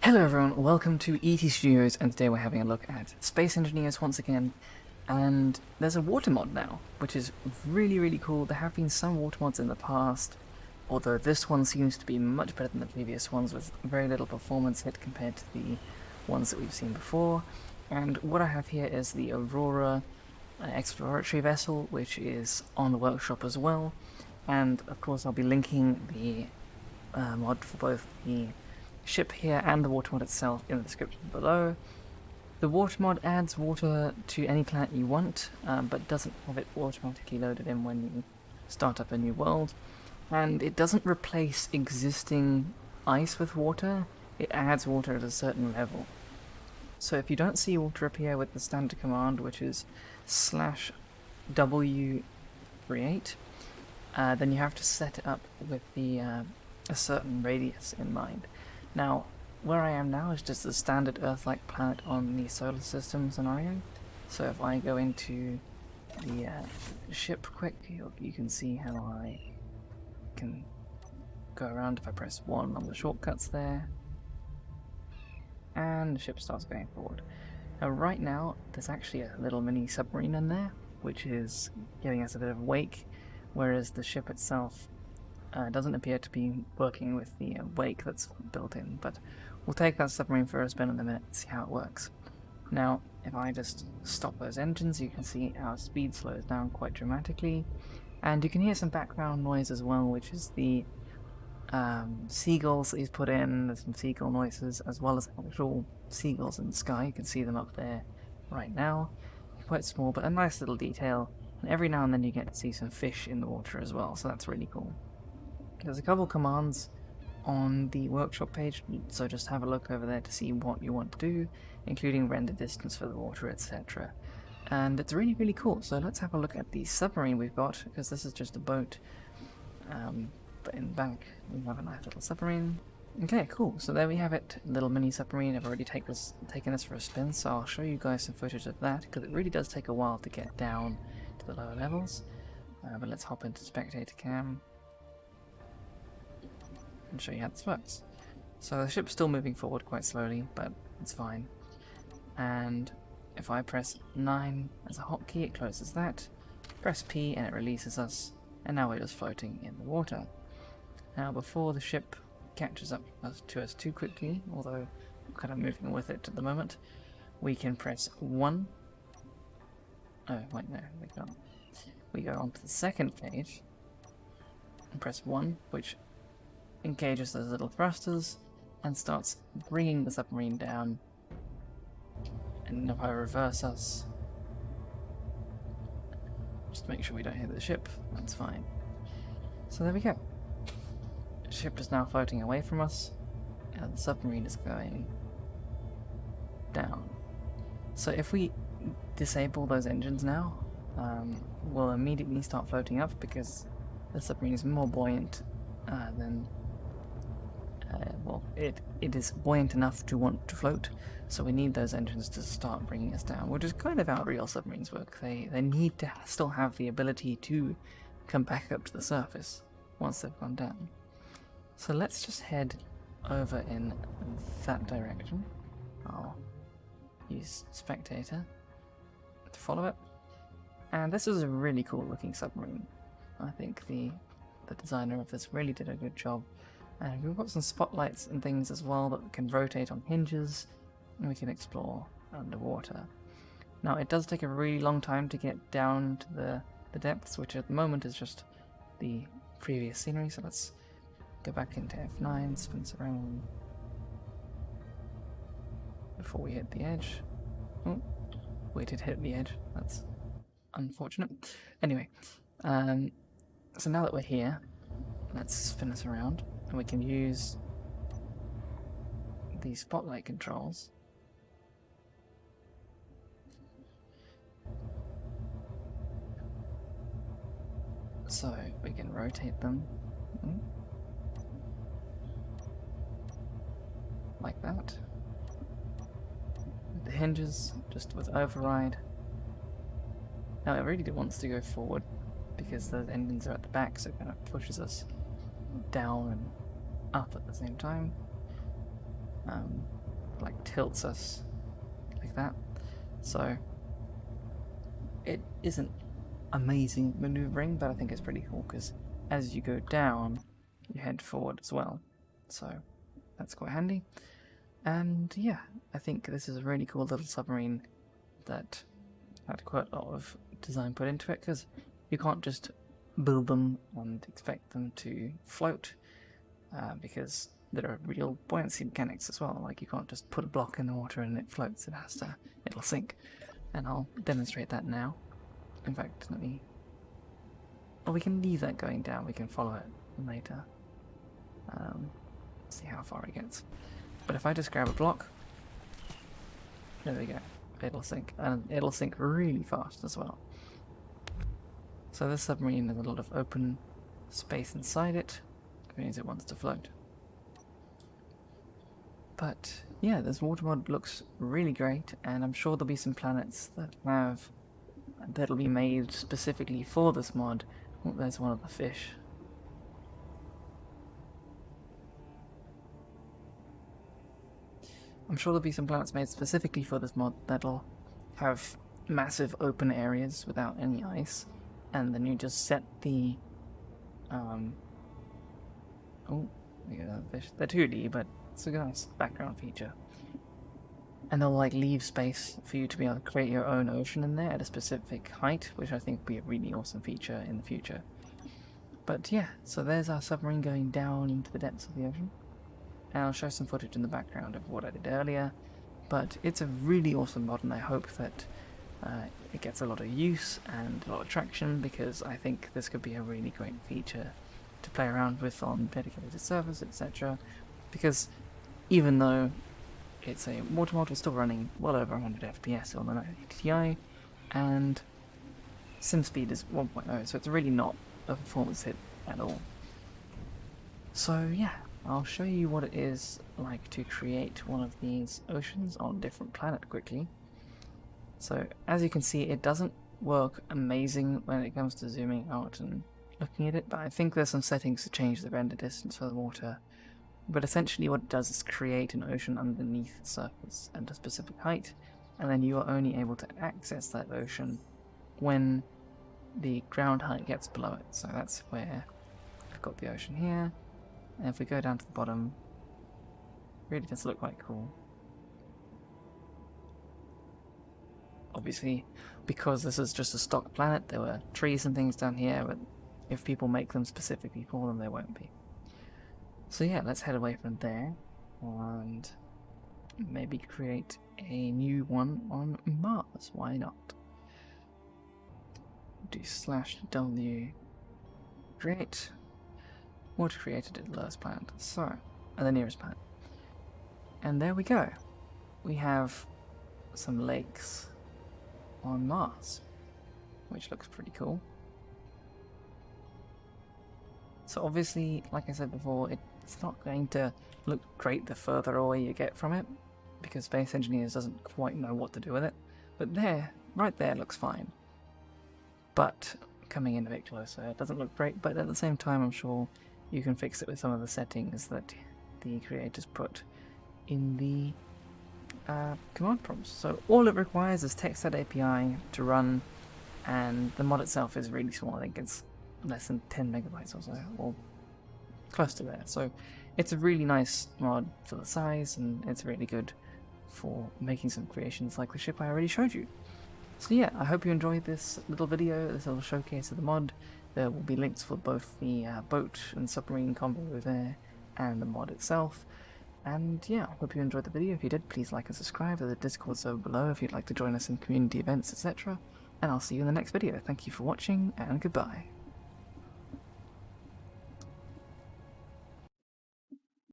Hello everyone, welcome to ET Studios, and today we're having a look at Space Engineers once again, and there's a water mod now, which is really cool. There have been some water mods in the past, although this one seems to be much better than the previous ones with very little performance hit compared to the ones that we've seen before. And what I have here is the Aurora exploratory vessel, which is on the workshop as well, and of course I'll be linking the mod for both the ship here and the water mod itself in the description below. The water mod adds water to any planet you want, but doesn't have it automatically loaded in when you start up a new world. And it doesn't replace existing ice with water, it adds water at a certain level. So if you don't see water appear with the standard command, which is /W38, then you have to set it up with the a certain radius in mind. Now, where I am now is just the standard Earth-like planet on the solar system scenario. So if I go into the ship quick, you can see how I can go around if I press 1 on the shortcuts there. And the ship starts going forward. Now right now, there's actually a little mini submarine in there, which is giving us a bit of wake, whereas the ship itself doesn't appear to be working with the wake that's built in, but we'll take that submarine for a spin in a minute and see how it works. Now, if I just stop those engines, you can see our speed slows down quite dramatically, and you can hear some background noise as well, which is the seagulls that he's put in. There's some seagull noises, as well as actual seagulls in the sky. You can see them up there right now. Quite small, but a nice little detail, and every now and then you get to see some fish in the water as well, so that's really cool. There's a couple commands on the workshop page, so just have a look over there to see what you want to do, including render distance for the water, etc. And it's really cool. So let's have a look at the submarine we've got, because this is just a boat, but in the back we have a nice little submarine. Okay, cool. So there we have it, little mini submarine. I've already taken this for a spin, so I'll show you guys some footage of that, because it really does take a while to get down to the lower levels. But let's hop into spectator cam and show you how this works. So the ship's still moving forward quite slowly, but it's fine. And if I press 9 as a hotkey, it closes that. Press P and it releases us, and now we're just floating in the water. Now before the ship catches up to us too quickly, although I'm kind of moving with it at the moment, we can press 1. Oh wait, no, we can't. We go on to the second page and press 1, which engages those little thrusters and starts bringing the submarine down. And if I reverse us, just make sure we don't hit the ship, that's fine. So there we go. The ship is now floating away from us, and the submarine is going down. So if we disable those engines now, we'll immediately start floating up, because the submarine is more buoyant than well, it is buoyant enough to want to float, so we need those engines to start bringing us down, which is kind of how real submarines work. They need to still have the ability to come back up to the surface once they've gone down. So let's just head over in that direction. I'll use spectator to follow it. And this is a really cool looking submarine. I think the designer of this really did a good job. And we've got some spotlights and things as well that can rotate on hinges, and we can explore underwater. Now it does take a really long time to get down to the depths, which at the moment is just the previous scenery, so let's go back into F9, spins around before we hit the edge. Oh, we did hit the edge, that's unfortunate. Anyway, so now that we're here, let's spin us around. And we can use the spotlight controls so we can rotate them like that. The hinges just with override. Now it really wants to go forward because the engines are at the back, so it kind of pushes us down and up at the same time. tilts us like that. So it isn't amazing maneuvering, but I think it's pretty cool because as you go down, you head forward as well. So that's quite handy. And yeah, I think this is a really cool little submarine that had quite a lot of design put into it, because you can't just build them and expect them to float, because there are real buoyancy mechanics as well. Like, you can't just put a block in the water and it floats. It'll sink. And I'll demonstrate that now. In fact, we can leave that going down. We can follow it later. See how far it gets. But if I just grab a block, there we go. It'll sink, and it'll sink really fast as well. So this submarine has a lot of open space inside it, which means it wants to float. But yeah, this water mod looks really great, and I'm sure there'll be some planets that'll be made specifically for this mod. Oh, there's one of the fish. I'm sure there'll be some planets made specifically for this mod that'll have massive open areas without any ice, and then you just set the oh, we got another fish. They're 2D, but it's a nice background feature. And they'll like leave space for you to be able to create your own ocean in there at a specific height, which I think will be a really awesome feature in the future. But yeah, so there's our submarine going down into the depths of the ocean. And I'll show some footage in the background of what I did earlier. But it's a really awesome mod, and I hope that it gets a lot of use and a lot of traction, because I think this could be a really great feature to play around with on dedicated servers, etc. Because even though it's a water mod, we're still running well over 100 FPS on the 980 Ti, and sim speed is 1.0, so it's really not a performance hit at all. So yeah, I'll show you what it is like to create one of these oceans on a different planet quickly. So as you can see, it doesn't work amazing when it comes to zooming out and looking at it, but I think there's some settings to change the render distance for the water. But essentially what it does is create an ocean underneath the surface at a specific height, and then you are only able to access that ocean when the ground height gets below it. So that's where we've got the ocean here, and if we go down to the bottom, it really does look quite cool. Obviously, because this is just a stock planet, there were trees and things down here, but if people make them specifically for them, there won't be. So yeah, let's head away from there and maybe create a new one on Mars. Why not? Do /w create water created at the lowest planet. So, and the nearest planet. And there we go. We have some lakes on Mars, which looks pretty cool. So obviously, like I said before, it's not going to look great the further away you get from it, because Space Engineers doesn't quite know what to do with it. But there, right there, looks fine. But coming in a bit closer, it doesn't look great, but at the same time I'm sure you can fix it with some of the settings that the creators put in the command prompts. So all it requires is TextEd API to run, and the mod itself is really small. I think it's less than 10 megabytes or so, or close to there. So it's a really nice mod for the size, and it's really good for making some creations like the ship I already showed you. So yeah, I hope you enjoyed this little video, this little showcase of the mod. There will be links for both the boat and submarine combo there, and the mod itself. And yeah, I hope you enjoyed the video. If you did, please like and subscribe. There's a Discord server below if you'd like to join us in community events, etc. And I'll see you in the next video. Thank you for watching, and goodbye.